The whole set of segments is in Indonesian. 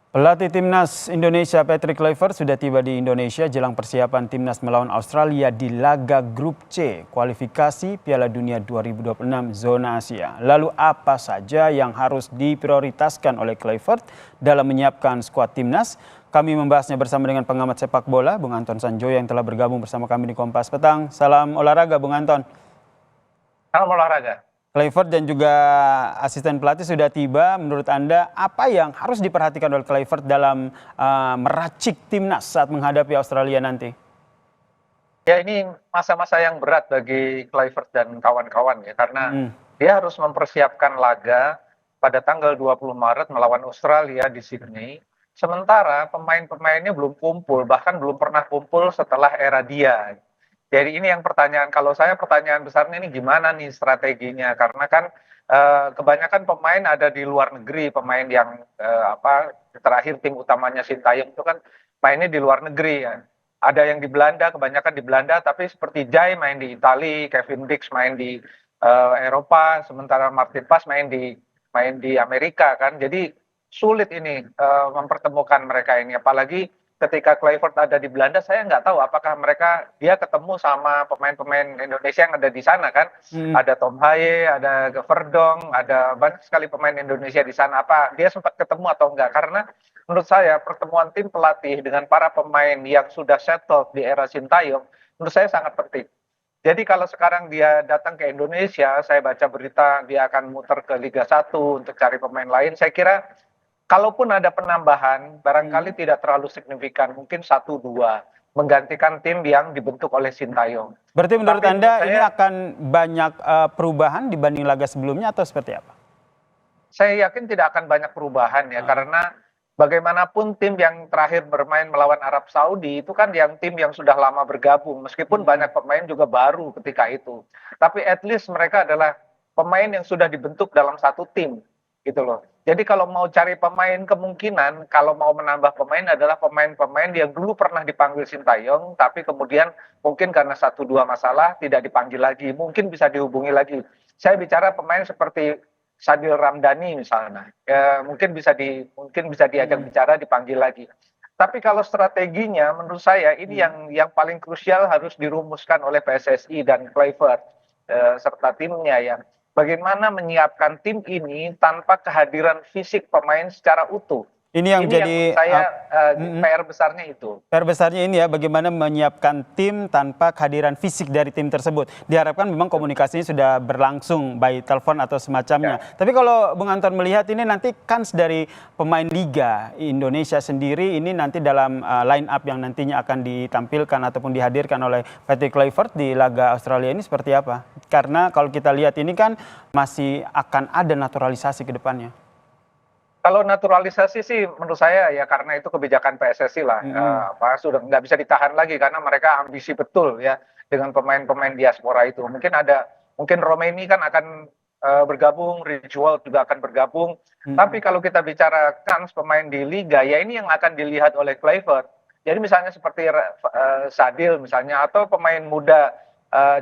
Pelatih Timnas Indonesia Patrick Kluivert sudah tiba di Indonesia jelang persiapan Timnas melawan Australia di laga Grup C kualifikasi Piala Dunia 2026 zona Asia. Lalu apa saja yang harus diprioritaskan oleh Kluivert dalam menyiapkan skuad Timnas? Kami membahasnya bersama dengan pengamat sepak bola Bung Anton Sanjoyo yang telah bergabung bersama kami di Kompas Petang. Salam olahraga Bung Anton. Salam olahraga. Kluivert dan juga asisten pelatih sudah tiba. Menurut Anda, apa yang harus diperhatikan oleh Kluivert dalam meracik timnas saat menghadapi Australia nanti? Ya, ini masa-masa yang berat bagi Kluivert dan kawan-kawan ya, karena dia harus mempersiapkan laga pada tanggal 20 Maret melawan Australia di Sydney. Sementara pemain-pemainnya belum kumpul, bahkan belum pernah kumpul setelah era dia. Jadi ini yang pertanyaan, kalau saya pertanyaan besarnya ini gimana nih strateginya, karena kan kebanyakan pemain ada di luar negeri, pemain yang terakhir tim utamanya Sintayong itu kan mainnya di luar negeri ya. Ada yang di Belanda, kebanyakan di Belanda, tapi seperti Jai main di Italia, Kevin Dix main di Eropa, sementara Martin Pas main di Amerika kan. Jadi sulit ini mempertemukan mereka ini, apalagi ketika Kluivert ada di Belanda, saya nggak tahu apakah dia ketemu sama pemain-pemain Indonesia yang ada di sana kan. Ada Tom Haye, ada Verdong, ada banyak sekali pemain Indonesia di sana. Apa dia sempat ketemu atau enggak? Karena menurut saya pertemuan tim pelatih dengan para pemain yang sudah settle di era Sintayong, menurut saya sangat penting. Jadi kalau sekarang dia datang ke Indonesia, saya baca berita dia akan muter ke Liga 1 untuk cari pemain lain, saya kira kalaupun ada penambahan, barangkali tidak terlalu signifikan, mungkin 1-2 menggantikan tim yang dibentuk oleh Sintayong. Berarti menurut Anda ini akan banyak perubahan dibanding laga sebelumnya atau seperti apa? Saya yakin tidak akan banyak perubahan ya, karena bagaimanapun tim yang terakhir bermain melawan Arab Saudi itu kan tim yang sudah lama bergabung, meskipun banyak pemain juga baru ketika itu. Tapi at least mereka adalah pemain yang sudah dibentuk dalam satu tim, gitu loh. Jadi kalau mau cari pemain, kemungkinan kalau mau menambah pemain adalah pemain-pemain yang dulu pernah dipanggil Sintayong, tapi kemudian mungkin karena 1-2 masalah tidak dipanggil lagi, mungkin bisa dihubungi lagi. Saya bicara pemain seperti Sadil Ramdhani misalnya, mungkin bisa diajak bicara, dipanggil lagi. Tapi kalau strateginya, menurut saya ini yang paling krusial harus dirumuskan oleh PSSI dan Kluivert serta timnya ya. Bagaimana menyiapkan tim ini tanpa kehadiran fisik pemain secara utuh. Ini yang menjadi saya PR besarnya itu. PR besarnya ini ya, bagaimana menyiapkan tim tanpa kehadiran fisik dari tim tersebut. Diharapkan memang komunikasinya sudah berlangsung by telepon atau semacamnya. Ya. Tapi kalau Bung Anton melihat ini nanti kans dari pemain Liga Indonesia sendiri ini nanti dalam line up yang nantinya akan ditampilkan ataupun dihadirkan oleh Patrick Kluivert di laga Australia ini seperti apa? Karena kalau kita lihat ini kan masih akan ada naturalisasi ke depannya. Kalau naturalisasi sih menurut saya ya karena itu kebijakan PSSI lah, sudah nggak bisa ditahan lagi karena mereka ambisi betul ya dengan pemain-pemain diaspora itu. Mungkin Romeni kan akan bergabung, Ritual juga akan bergabung. Tapi kalau kita bicara kans pemain di Liga, ya ini yang akan dilihat oleh Kluivert. Jadi misalnya seperti Sadil misalnya atau pemain muda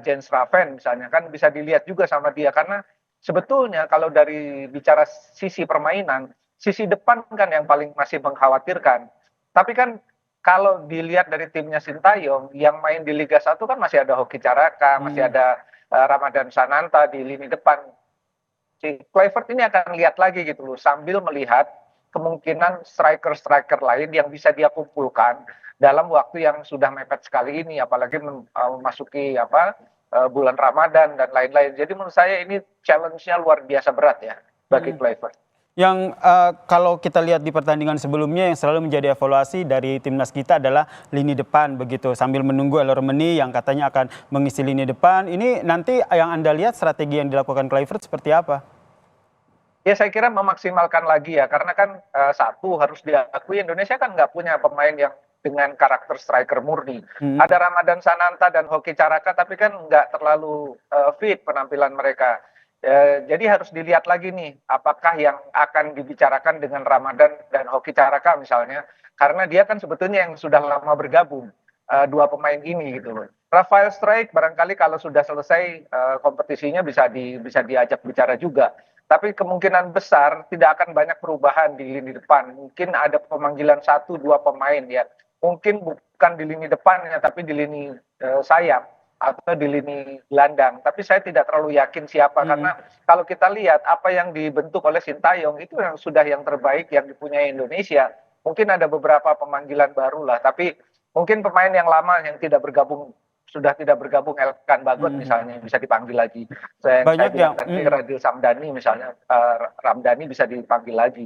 Jens Raven misalnya kan bisa dilihat juga sama dia karena sebetulnya kalau dari bicara sisi permainan, sisi depan kan yang paling masih mengkhawatirkan. Tapi kan kalau dilihat dari timnya Sintayong, yang main di Liga 1 kan masih ada Hoki Caraka, masih ada Ramadan Sananta di lini depan. Si Kluivert ini akan lihat lagi gitu loh, sambil melihat kemungkinan striker-striker lain yang bisa dia kumpulkan dalam waktu yang sudah mepet sekali ini, apalagi memasuki bulan Ramadan dan lain-lain. Jadi menurut saya ini challenge-nya luar biasa berat ya bagi Kluivert. Yang kalau kita lihat di pertandingan sebelumnya yang selalu menjadi evaluasi dari timnas kita adalah lini depan begitu, sambil menunggu Romeni yang katanya akan mengisi lini depan. Ini nanti yang Anda lihat strategi yang dilakukan Kluivert seperti apa? Ya saya kira memaksimalkan lagi ya, karena kan satu harus diakui Indonesia kan nggak punya pemain yang dengan karakter striker murni. Ada Ramadan Sananta dan Hoki Caraka, tapi kan nggak terlalu fit penampilan mereka. Jadi harus dilihat lagi nih, apakah yang akan dibicarakan dengan Ramadan dan Hoki Caraka misalnya, karena dia kan sebetulnya yang sudah lama bergabung dua pemain ini gitu loh. Rafael Struijk barangkali kalau sudah selesai kompetisinya bisa diajak bicara juga. Tapi kemungkinan besar tidak akan banyak perubahan di lini depan. Mungkin ada pemanggilan 1-2 pemain ya. Mungkin bukan di lini depannya, tapi di lini sayap atau di lini gelandang. Tapi saya tidak terlalu yakin siapa, karena kalau kita lihat apa yang dibentuk oleh Sintayong itu yang sudah yang terbaik yang dipunyai Indonesia. Mungkin ada beberapa pemanggilan baru lah, tapi mungkin pemain yang lama yang tidak bergabung, sudah tidak bergabung, Elkan Bagot misalnya bisa dipanggil lagi. Banyak yang Radil Samdani misalnya, Ramdhani bisa dipanggil lagi.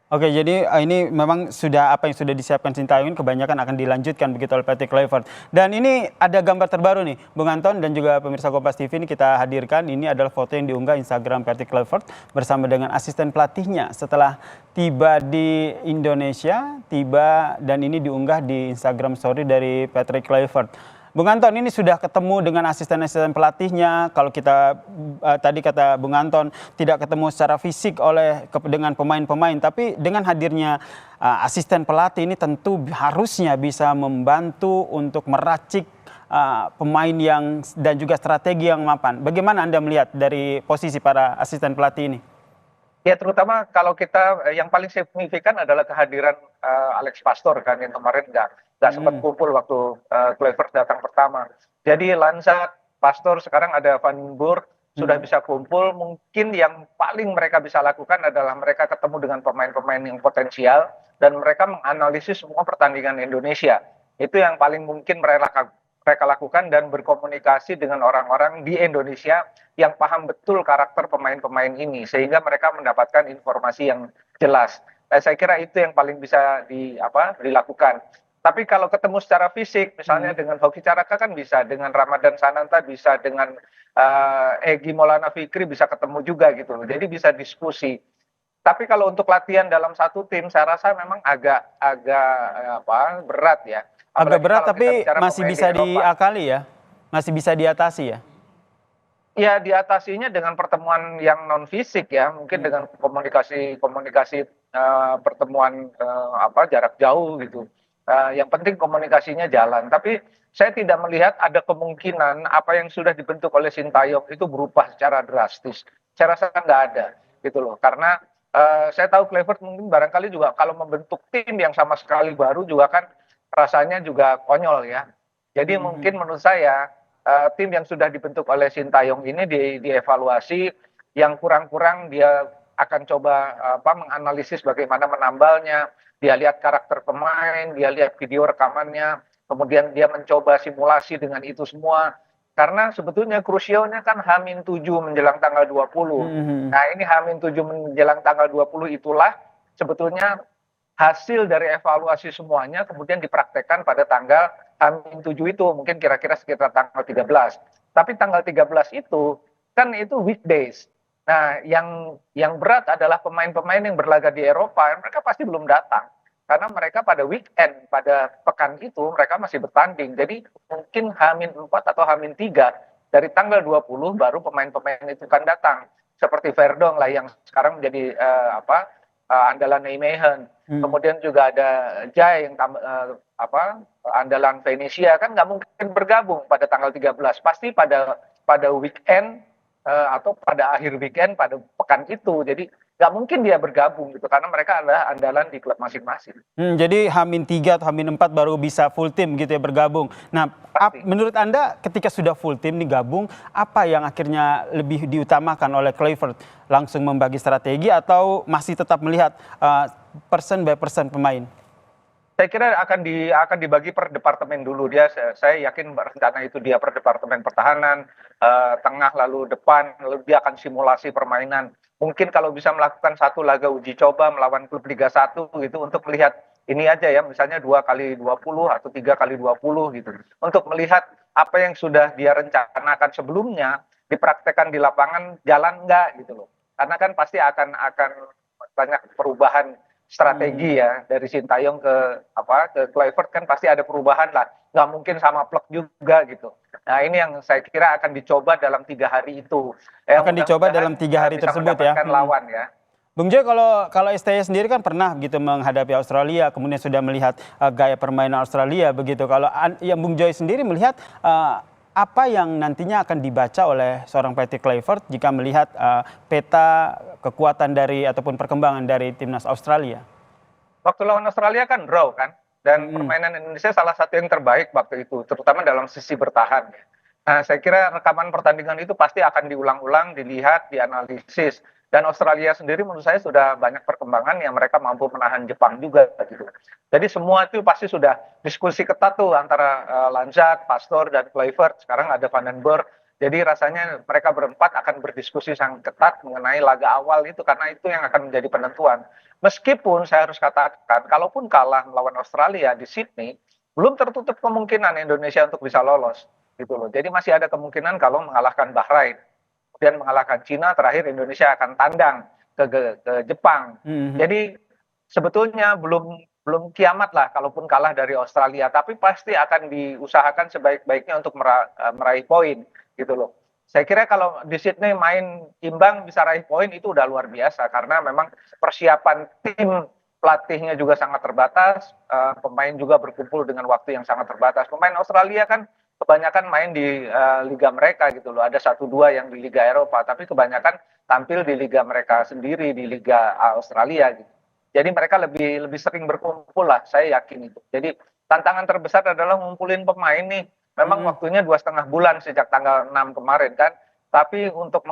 Oke, jadi ini memang sudah apa yang sudah disiapkan Sintayong kebanyakan akan dilanjutkan begitu oleh Patrick Kluivert. Dan ini ada gambar terbaru nih, Bung Anton dan juga pemirsa Kompas TV ini kita hadirkan. Ini adalah foto yang diunggah Instagram Patrick Kluivert bersama dengan asisten pelatihnya setelah tiba di Indonesia, dan ini diunggah di Instagram story dari Patrick Kluivert. Bung Anton, ini sudah ketemu dengan asisten-asisten pelatihnya. Kalau kita tadi kata Bung Anton tidak ketemu secara fisik dengan pemain-pemain, tapi dengan hadirnya asisten pelatih ini tentu harusnya bisa membantu untuk meracik pemain dan juga strategi yang mapan. Bagaimana Anda melihat dari posisi para asisten pelatih ini? Ya, terutama kalau kita yang paling signifikan adalah kehadiran Alex Pastor kan, yang kemarin nggak sempat kumpul waktu Kluivert datang pertama. Jadi Lanza, Pastor, sekarang ada Van Boer sudah bisa kumpul. Mungkin yang paling mereka bisa lakukan adalah mereka ketemu dengan pemain-pemain yang potensial dan mereka menganalisis semua pertandingan Indonesia. Itu yang paling mungkin mereka lakukan, dan berkomunikasi dengan orang-orang di Indonesia yang paham betul karakter pemain-pemain ini sehingga mereka mendapatkan informasi yang jelas. Saya kira itu yang paling bisa dilakukan. Tapi kalau ketemu secara fisik, misalnya dengan Hoki Caraka kan bisa, dengan Ramadan Sananta bisa, dengan Egy Maulana Fikri bisa ketemu juga gitu loh. Jadi bisa diskusi. Tapi kalau untuk latihan dalam satu tim, saya rasa memang agak berat ya. Agak berat, tapi masih bisa diakali ya, masih bisa diatasi ya. Ya, diatasinya dengan pertemuan yang non fisik ya, mungkin dengan komunikasi pertemuan jarak jauh gitu. Yang penting komunikasinya jalan. Tapi saya tidak melihat ada kemungkinan apa yang sudah dibentuk oleh Sintayong itu berubah secara drastis. Saya rasa nggak ada gitu loh. Karena saya tahu Kluivert mungkin barangkali juga kalau membentuk tim yang sama sekali baru juga kan rasanya juga konyol ya. Jadi mungkin menurut saya tim yang sudah dibentuk oleh Sintayong ini dievaluasi, yang kurang-kurang dia akan coba menganalisis bagaimana menambalnya, dia lihat karakter pemain, dia lihat video rekamannya, kemudian dia mencoba simulasi dengan itu semua. Karena sebetulnya krusialnya kan H-7 menjelang tanggal 20. Nah, ini H-7 menjelang tanggal 20 itulah sebetulnya hasil dari evaluasi semuanya kemudian dipraktekkan pada tanggal H-7 itu, mungkin kira-kira sekitar tanggal 13. Tapi tanggal 13 itu kan itu weekdays. Nah, yang berat adalah pemain-pemain yang berlaga di Eropa, mereka pasti belum datang. Karena mereka pada weekend, pada pekan itu mereka masih bertanding. Jadi mungkin H-4 atau H-3 dari tanggal 20 baru pemain-pemain itu kan datang. Seperti Verdong lah yang sekarang menjadi andalan Nijmegen. Kemudian juga ada Jai yang andalan Venesia, kan nggak mungkin bergabung pada tanggal 13. Pasti pada weekend atau pada akhir weekend pada pekan itu. Jadi nggak mungkin dia bergabung gitu, karena mereka adalah andalan di klub masing-masing. Jadi H-3 atau H-4 baru bisa full tim gitu ya bergabung. Nah, menurut Anda ketika sudah full tim nih gabung, apa yang akhirnya lebih diutamakan oleh Kluivert? Langsung membagi strategi atau masih tetap melihat person by person pemain? Saya kira akan dibagi per departemen dulu. Saya yakin rencana itu dia per departemen pertahanan, tengah lalu depan, lalu dia akan simulasi permainan. Mungkin kalau bisa melakukan satu laga uji coba melawan klub Liga 1 gitu untuk melihat ini aja ya, misalnya 2x20 atau 3x20 gitu. Untuk melihat apa yang sudah dia rencanakan sebelumnya dipraktekkan di lapangan jalan enggak gitu loh. Karena kan pasti akan banyak perubahan strategi ya dari Sintayong ke Kluivert, kan pasti ada perubahan lah, nggak mungkin sama plek juga gitu. Nah, ini yang saya kira akan dicoba dalam 3 hari itu. Akan dicoba dalam 3 hari tersebut ya. Lawan ya. Bung Joy, kalau STY sendiri kan pernah gitu menghadapi Australia, kemudian sudah melihat gaya permainan Australia begitu. Kalau yang Bung Joy sendiri melihat apa yang nantinya akan dibaca oleh seorang Patrick Kluivert jika melihat peta kekuatan dari ataupun perkembangan dari timnas Australia? Waktu lawan Australia kan draw kan, dan permainan Indonesia salah satu yang terbaik waktu itu, terutama dalam sisi bertahan. Nah, saya kira rekaman pertandingan itu pasti akan diulang-ulang, dilihat, dianalisis. Dan Australia sendiri menurut saya sudah banyak perkembangan yang mereka mampu menahan Jepang juga gitu. Jadi semua itu pasti sudah diskusi ketat tuh antara Lanzat, Pastor, dan Kluivert. Sekarang ada Van den Berg. Jadi rasanya mereka berempat akan berdiskusi sangat ketat mengenai laga awal itu, karena itu yang akan menjadi penentuan. Meskipun saya harus katakan, kalaupun kalah melawan Australia di Sydney, belum tertutup kemungkinan Indonesia untuk bisa lolos gitu loh. Jadi masih ada kemungkinan kalau mengalahkan Bahrain, kemudian mengalahkan Cina, terakhir Indonesia akan tandang ke Jepang. Jadi sebetulnya belum kiamat lah kalaupun kalah dari Australia, tapi pasti akan diusahakan sebaik-baiknya untuk meraih poin gitu loh. Saya kira kalau di Sydney main imbang bisa raih poin itu udah luar biasa, karena memang persiapan tim, pelatihnya juga sangat terbatas, pemain juga berkumpul dengan waktu yang sangat terbatas. Pemain Australia kan kebanyakan main di liga mereka gitu loh. Ada 1-2 yang di Liga Eropa, tapi kebanyakan tampil di liga mereka sendiri, di Liga Australia gitu. Jadi mereka lebih sering berkumpul lah, saya yakin itu. Jadi tantangan terbesar adalah ngumpulin pemain nih. Memang waktunya 2,5 bulan sejak tanggal 6 kemarin kan. Tapi untuk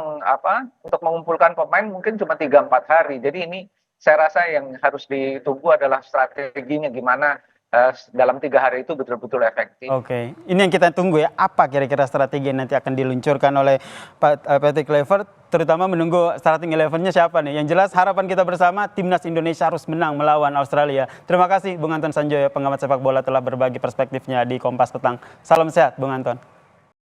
mengumpulkan pemain mungkin cuma 3-4 hari. Jadi ini saya rasa yang harus ditunggu adalah strateginya gimana dalam 3 hari itu betul-betul efektif. Oke, ini yang kita tunggu ya. Apa kira-kira strategi yang nanti akan diluncurkan oleh Patrick Kluivert, terutama menunggu starting 11-nya siapa nih. Yang jelas harapan kita bersama timnas Indonesia harus menang melawan Australia. Terima kasih Bung Anton Sanjoyo, pengamat sepak bola, telah berbagi perspektifnya di Kompas Petang. Salam sehat Bung Anton.